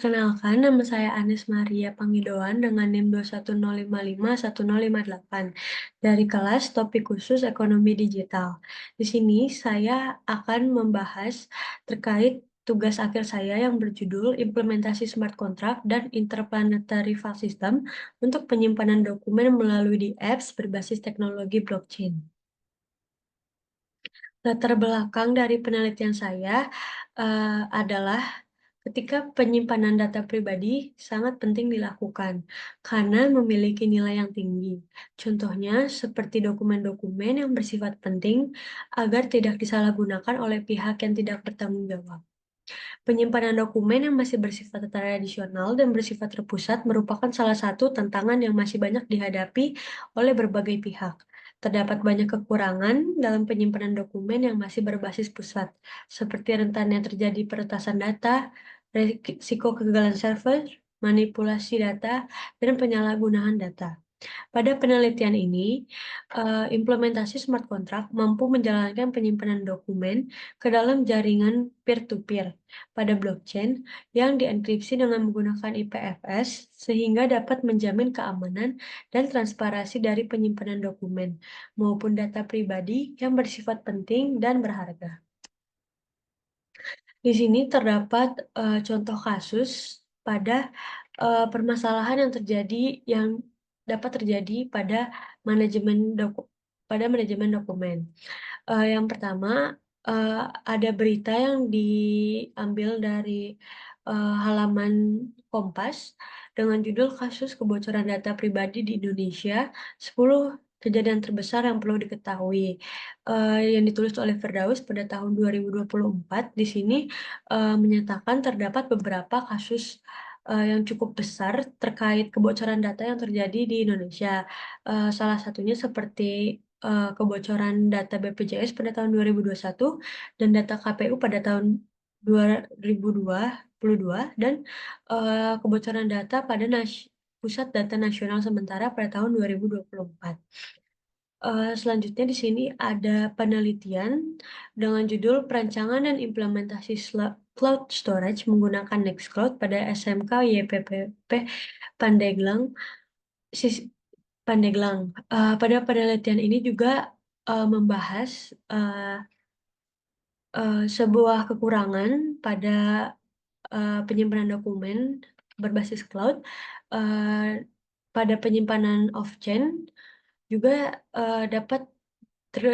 Perkenalkan, nama saya Anis Maria Pangidoan dengan NIM 210551058 dari kelas Topik Khusus Ekonomi Digital. Di sini saya akan membahas terkait tugas akhir saya yang berjudul Implementasi Smart Contract dan Interplanetary File System untuk penyimpanan dokumen melalui di apps berbasis teknologi blockchain. Latar belakang dari penelitian saya adalah ketika penyimpanan data pribadi sangat penting dilakukan karena memiliki nilai yang tinggi. Contohnya seperti dokumen-dokumen yang bersifat penting agar tidak disalahgunakan oleh pihak yang tidak bertanggung jawab. Penyimpanan dokumen yang masih bersifat tradisional dan bersifat terpusat merupakan salah satu tantangan yang masih banyak dihadapi oleh berbagai pihak. Terdapat banyak kekurangan dalam penyimpanan dokumen yang masih berbasis pusat, seperti rentannya terjadi peretasan data, risiko kegagalan server, manipulasi data, dan penyalahgunaan data. Pada penelitian ini, implementasi smart contract mampu menjalankan penyimpanan dokumen ke dalam jaringan peer-to-peer pada blockchain yang dienkripsi dengan menggunakan IPFS sehingga dapat menjamin keamanan dan transparansi dari penyimpanan dokumen maupun data pribadi yang bersifat penting dan berharga. Di sini terdapat contoh kasus pada permasalahan yang dapat terjadi pada manajemen dokumen. Yang pertama, eee, ada berita yang diambil dari halaman Kompas dengan judul "Kasus Kebocoran Data Pribadi di Indonesia, 10 Kejadian Terbesar yang Perlu Diketahui", yang ditulis oleh Firdaus pada tahun 2024. Di sini, menyatakan terdapat beberapa kasus yang cukup besar terkait kebocoran data yang terjadi di Indonesia. Salah satunya seperti kebocoran data BPJS pada tahun 2021 dan data KPU pada tahun 2022 dan kebocoran data pada Pusat Data Nasional Sementara pada tahun 2024. Selanjutnya di sini ada penelitian dengan judul Perancangan dan Implementasi Cloud Storage menggunakan Nextcloud pada SMK YPPP Pandeglang, Pandeglang. Pada penelitian ini juga membahas sebuah kekurangan pada penyimpanan dokumen berbasis cloud, eee, pada penyimpanan off-chain juga dapat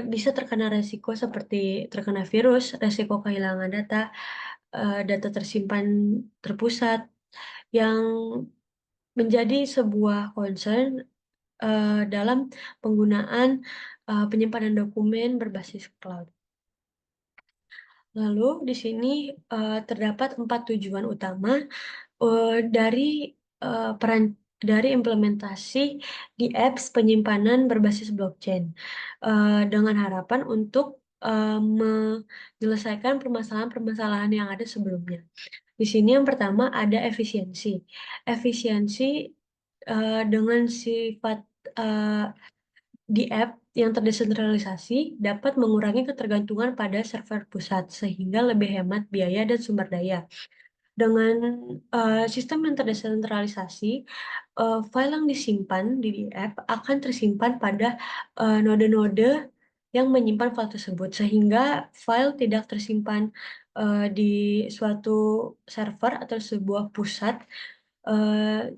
bisa terkena resiko seperti terkena virus, resiko kehilangan data, data tersimpan terpusat, yang menjadi sebuah concern dalam penggunaan penyimpanan dokumen berbasis cloud. Lalu di sini terdapat 4 tujuan utama dari dari implementasi di apps penyimpanan berbasis blockchain, dengan harapan untuk menyelesaikan permasalahan-permasalahan yang ada sebelumnya. Di sini yang pertama ada efisiensi. Efisiensi dengan sifat eee, di app yang terdesentralisasi dapat mengurangi ketergantungan pada server pusat, sehingga lebih hemat biaya dan sumber daya. Dengan sistem yang terdesentralisasi, file yang disimpan di app akan tersimpan pada node-node yang menyimpan file tersebut, sehingga file tidak tersimpan di suatu server atau sebuah pusat,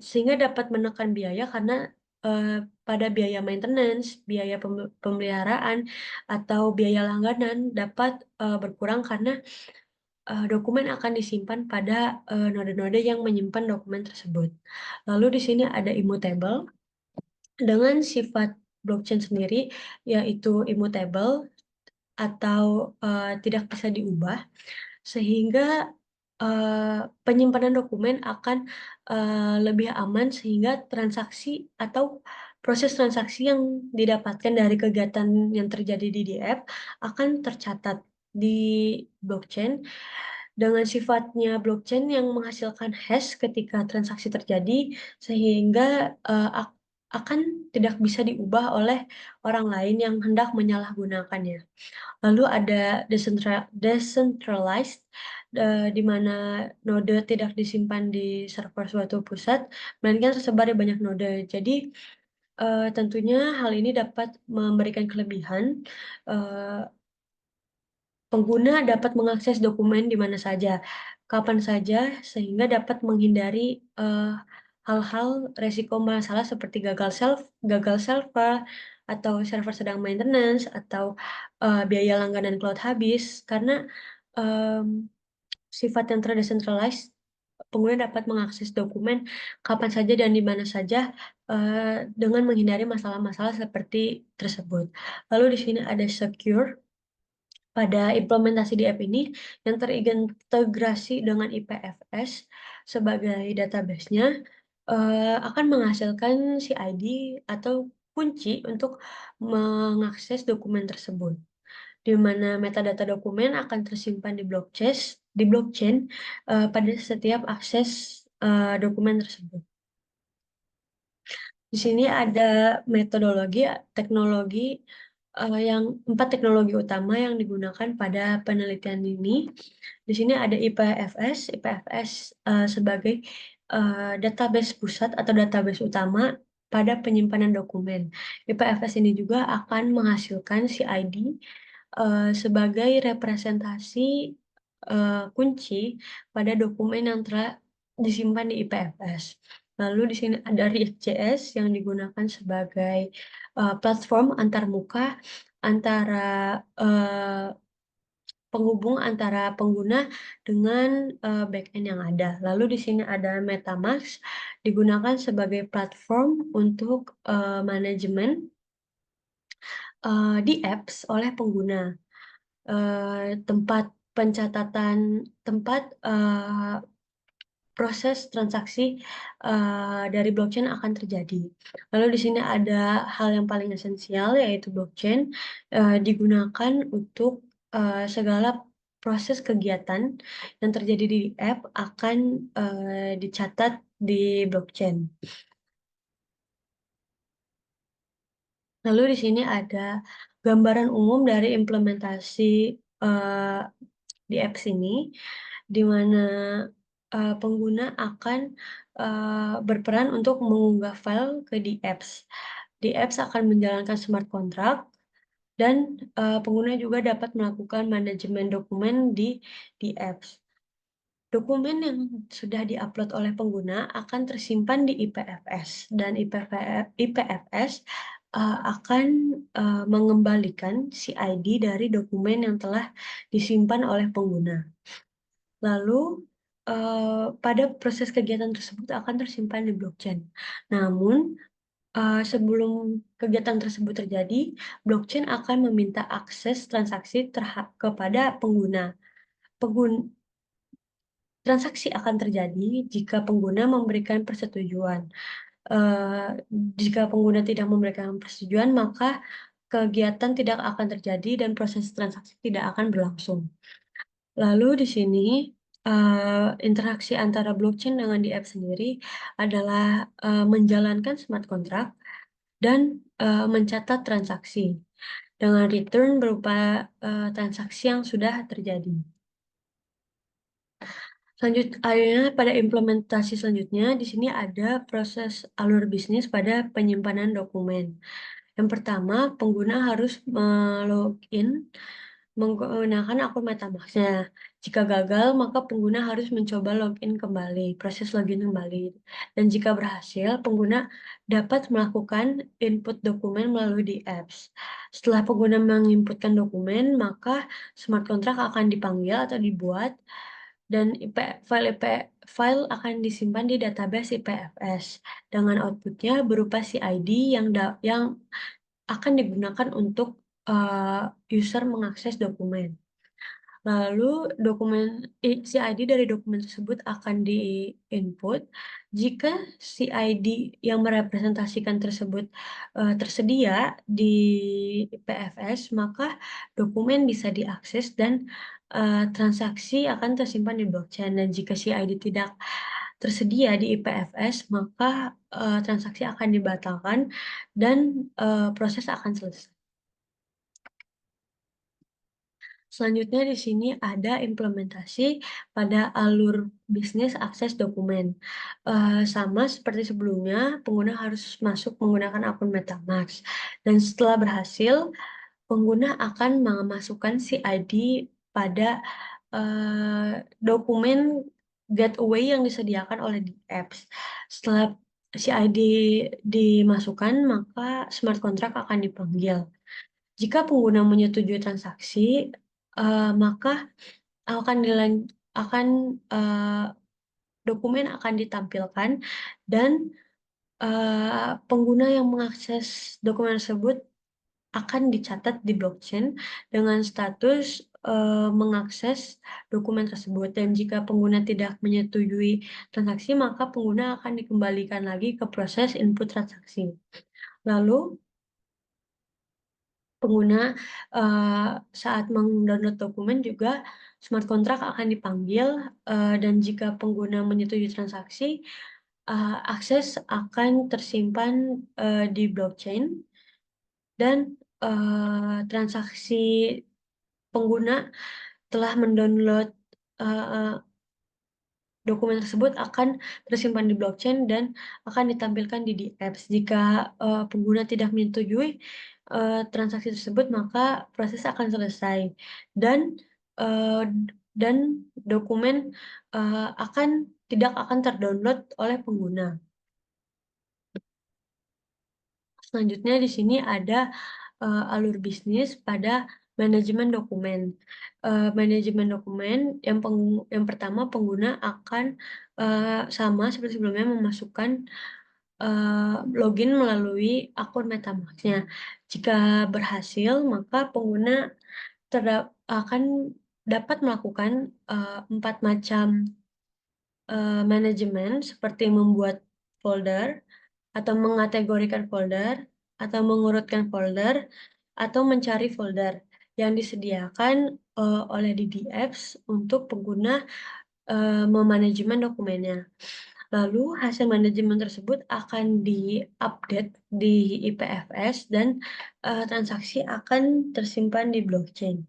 sehingga dapat menekan biaya karena pada biaya maintenance, biaya pemeliharaan, atau biaya langganan dapat berkurang karena dokumen akan disimpan pada node-node yang menyimpan dokumen tersebut. Lalu di sini ada immutable dengan sifat blockchain sendiri, yaitu immutable atau tidak bisa diubah, sehingga penyimpanan dokumen akan lebih aman sehingga transaksi atau proses transaksi yang didapatkan dari kegiatan yang terjadi di app akan tercatat di blockchain dengan sifatnya blockchain yang menghasilkan hash ketika transaksi terjadi, sehingga akan tidak bisa diubah oleh orang lain yang hendak menyalahgunakannya. Lalu ada decentralized, di mana node tidak disimpan di server suatu pusat, melainkan tersebar di banyak node. Jadi, tentunya hal ini dapat memberikan kelebihan, eee, pengguna dapat mengakses dokumen di mana saja, kapan saja, sehingga dapat menghindari, hal-hal resiko masalah seperti gagal server, atau server sedang maintenance, atau, biaya langganan cloud habis. Karena, mmm, sifat yang terdesentralized, pengguna dapat mengakses dokumen kapan saja dan di mana saja, dengan menghindari masalah-masalah seperti tersebut. Lalu di sini ada secure. Pada implementasi di app ini yang terintegrasi dengan IPFS sebagai database-nya, akan menghasilkan CID atau kunci untuk mengakses dokumen tersebut, di mana metadata dokumen akan tersimpan di blockchain, pada setiap akses, dokumen tersebut. Di sini ada teknologi, yang 4 teknologi utama yang digunakan pada penelitian ini. Di sini ada IPFS, sebagai, database pusat atau database utama pada penyimpanan dokumen. IPFS ini juga akan menghasilkan CID, sebagai representasi, kunci pada dokumen yang telah disimpan di IPFS. Lalu di sini ada React.js yang digunakan sebagai, platform antarmuka antara, penghubung antara pengguna dengan, backend yang ada. Lalu di sini ada MetaMask digunakan sebagai platform untuk, manajemen, di apps oleh pengguna. Tempat pencatatan tempat, proses transaksi, dari blockchain akan terjadi. Lalu di sini ada hal yang paling esensial yaitu blockchain, digunakan untuk, segala proses kegiatan yang terjadi di app akan, dicatat di blockchain. Lalu di sini ada gambaran umum dari implementasi, eee, di apps ini, di mana, pengguna akan, berperan untuk mengunggah file ke di apps. Di apps akan menjalankan smart contract dan, pengguna juga dapat melakukan manajemen dokumen di apps. Dokumen yang sudah diupload oleh pengguna akan tersimpan di IPFS dan IPFS, akan, mengembalikan CID dari dokumen yang telah disimpan oleh pengguna. Lalu, pada proses kegiatan tersebut akan tersimpan di blockchain. Namun, sebelum kegiatan tersebut terjadi, blockchain akan meminta akses transaksi kepada pengguna. Transaksi akan terjadi jika pengguna memberikan persetujuan. Eee, Jika pengguna tidak memberikan persetujuan, maka kegiatan tidak akan terjadi dan proses transaksi tidak akan berlangsung. Lalu di sini, interaksi antara blockchain dengan di app sendiri adalah, menjalankan smart contract dan, mencatat transaksi dengan return berupa, transaksi yang sudah terjadi. Akhirnya pada implementasi selanjutnya, di sini ada proses alur bisnis pada penyimpanan dokumen. Yang pertama, pengguna harus login menggunakan akun MetaMask-nya. Jika gagal, maka pengguna harus mencoba login kembali, proses login kembali. Dan jika berhasil, pengguna dapat melakukan input dokumen melalui di apps. Setelah pengguna menginputkan dokumen, maka smart contract akan dipanggil atau dibuat dan file akan disimpan di database IPFS dengan outputnya berupa CID yang akan digunakan untuk, user mengakses dokumen. Lalu CID dari dokumen tersebut akan di-input. Jika CID yang merepresentasikan tersebut, tersedia di PFS, maka dokumen bisa diakses dan, transaksi akan tersimpan di blockchain. Dan jika CID tidak tersedia di IPFS, maka, transaksi akan dibatalkan dan, proses akan selesai. Selanjutnya di sini ada implementasi pada alur bisnis akses dokumen. Sama seperti sebelumnya, pengguna harus masuk menggunakan akun MetaMask, dan setelah berhasil, pengguna akan memasukkan si ID pada, dokumen gateway yang disediakan oleh di apps. Setelah si ID dimasukkan, maka smart contract akan dipanggil. Jika pengguna menyetujui transaksi, maka akan dilan akan, dokumen akan ditampilkan dan, pengguna yang mengakses dokumen tersebut akan dicatat di blockchain dengan status, mengakses dokumen tersebut, dan jika pengguna tidak menyetujui transaksi, maka pengguna akan dikembalikan lagi ke proses input transaksi. Lalu pengguna, saat mendownload dokumen juga smart contract akan dipanggil, dan jika pengguna menyetujui transaksi, akses akan tersimpan, di blockchain dan, transaksi pengguna telah mendownload, eee dokumen tersebut akan tersimpan di blockchain dan akan ditampilkan di apps. Jika, pengguna tidak menyetujui, transaksi tersebut, maka proses akan selesai dan, dokumen, tidak akan terdownload oleh pengguna. Selanjutnya di sini ada, alur bisnis pada manajemen dokumen. Manajemen dokumen yang pertama pengguna akan, sama seperti sebelumnya memasukkan, login melalui akun MetaMask-nya. Jika berhasil, maka pengguna akan dapat melakukan, 4 macam, manajemen seperti membuat folder, atau mengategorikan folder, atau mengurutkan folder, atau mencari folder yang disediakan, oleh DDapps untuk pengguna, memanajemen dokumennya. Lalu hasil manajemen tersebut akan di-update di IPFS dan, transaksi akan tersimpan di blockchain.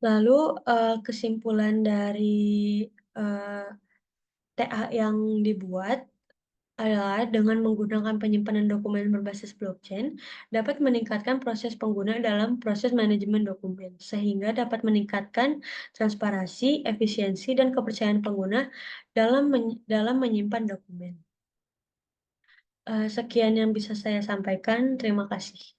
Lalu, kesimpulan dari, eee, TA yang dibuat adalah dengan menggunakan penyimpanan dokumen berbasis blockchain dapat meningkatkan proses pengguna dalam proses manajemen dokumen, sehingga dapat meningkatkan transparansi, efisiensi, dan kepercayaan pengguna dalam menyimpan dokumen. Sekian yang bisa saya sampaikan, terima kasih.